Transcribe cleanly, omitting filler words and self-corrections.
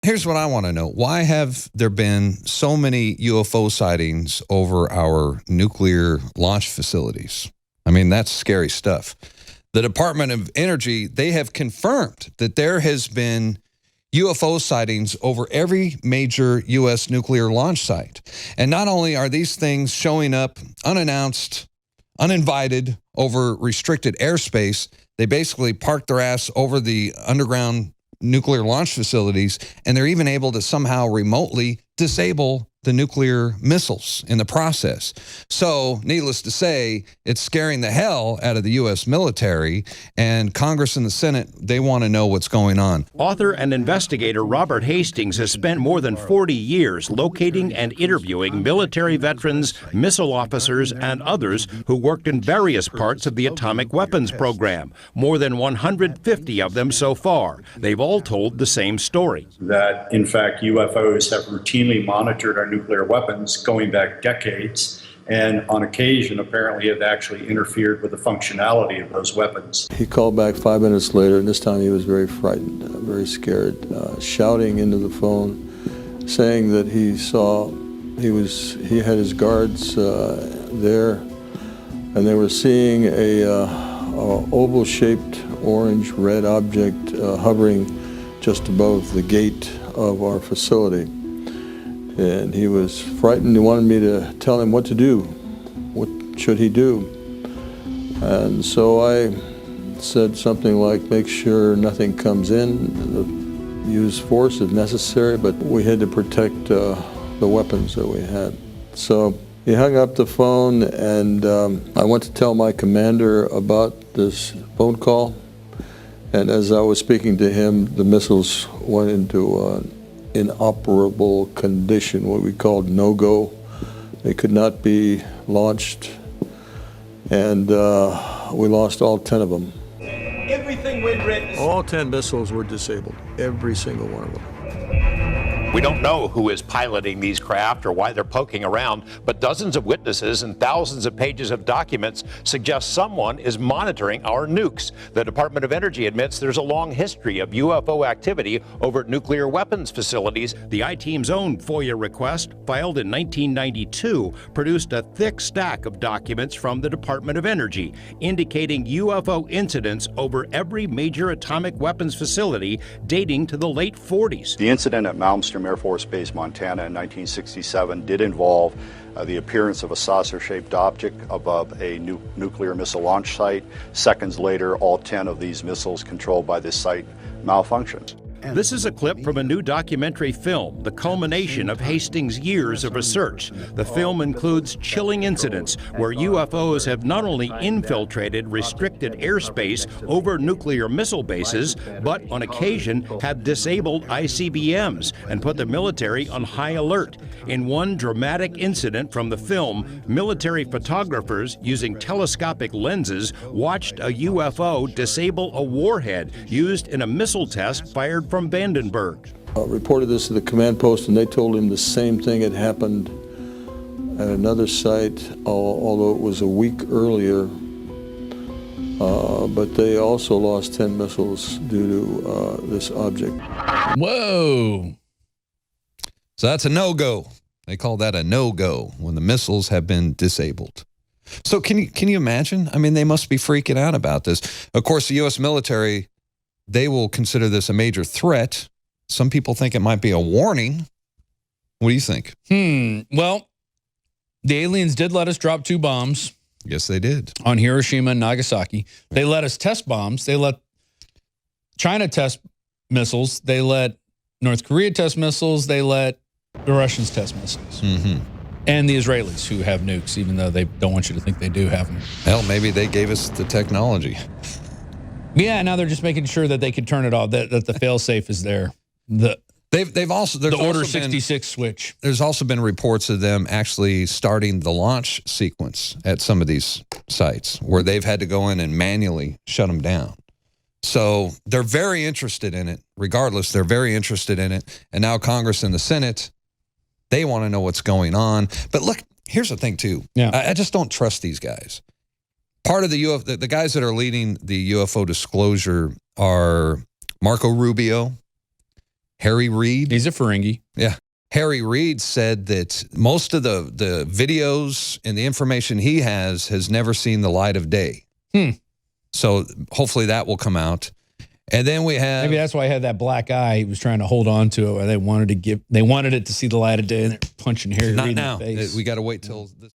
Here's what I want to know. Why have there been so many UFO sightings over our nuclear launch facilities? I mean, that's scary stuff. The Department of Energy, they have confirmed that there has been UFO sightings over every major U.S. nuclear launch site. And not only are these things showing up unannounced, uninvited, over restricted airspace, they basically park their ass over the underground nuclear launch facilities, and they're even able to somehow remotely disable the nuclear missiles in the process. So, needless to say, it's scaring the hell out of the U.S. military, and Congress and the Senate, they want to know what's going on. Author and investigator Robert Hastings has spent more than 40 years locating and interviewing military veterans, missile officers, and others who worked in various parts of the atomic weapons program. More than 150 of them so far. They've all told the same story. That, in fact, UFOs have routinely monitored our nuclear weapons going back decades, and on occasion apparently have actually interfered with the functionality of those weapons. He called back 5 minutes later, and this time he was very frightened, very scared, shouting into the phone, saying that he had his guards there, and they were seeing a oval-shaped orange-red object hovering just above the gate of our facility. And he was frightened. He wanted me to tell him what to do. What should he do? And so I said something like, make sure nothing comes in, use force if necessary, but we had to protect the weapons that we had. So he hung up the phone, and I went to tell my commander about this phone call. And as I was speaking to him, the missiles went into inoperable condition, what we called no-go. They could not be launched, and we lost all 10 of them. Everything we'd written. All 10 missiles were disabled, every single one of them. We don't know who is piloting these craft or why they're poking around, but dozens of witnesses and thousands of pages of documents suggest someone is monitoring our nukes. The Department of Energy admits there's a long history of UFO activity over nuclear weapons facilities. The I-Team's own FOIA request, filed in 1992, produced a thick stack of documents from the Department of Energy, indicating UFO incidents over every major atomic weapons facility dating to the late 40s. The incident at Malmstrom Air Force Base, Montana in 1967 did involve the appearance of a saucer-shaped object above a nuclear missile launch site. Seconds later, all 10 of these missiles controlled by this site malfunctioned. This is a clip from a new documentary film, the culmination of Hastings' years of research. The film includes chilling incidents where UFOs have not only infiltrated restricted airspace over nuclear missile bases, but on occasion have disabled ICBMs and put the military on high alert. In one dramatic incident from the film, military photographers using telescopic lenses watched a UFO disable a warhead used in a missile test fired from Vandenberg. Reported this to the command post, and they told him the same thing had happened at another site, although it was a week earlier. But they also lost 10 missiles due to this object. Whoa. So that's a no-go. They call that a no-go when the missiles have been disabled. So can you imagine? I mean, they must be freaking out about this. Of course, the U.S. military, they will consider this a major threat. Some people think it might be a warning. What do you think? Well, the aliens did let us drop 2 bombs. Yes, they did. On Hiroshima and Nagasaki. They let us test bombs. They let China test missiles. They let North Korea test missiles. They let the Russians test missiles. And the Israelis, who have nukes, even though they don't want you to think they do have them. Hell, maybe they gave us the technology. Yeah, now they're just making sure that they can turn it off, that the fail-safe is there. They've also the Order 66 switch. There's also been reports of them actually starting the launch sequence at some of these sites where they've had to go in and manually shut them down. So they're very interested in it. Regardless, they're very interested in it. And now Congress and the Senate, they want to know what's going on. But look, here's the thing too. Yeah. I just don't trust these guys. Part of the guys that are leading the UFO disclosure are Marco Rubio Harry Reid. He's a Ferengi. Yeah. Harry Reid said that most of the videos and the information he has never seen the light of day. So hopefully that will come out. And then we have, maybe that's why he had that black eye. He was trying to hold on to it, or they wanted it to see the light of day, and they're punching Harry Reid in the face. We got to wait till this.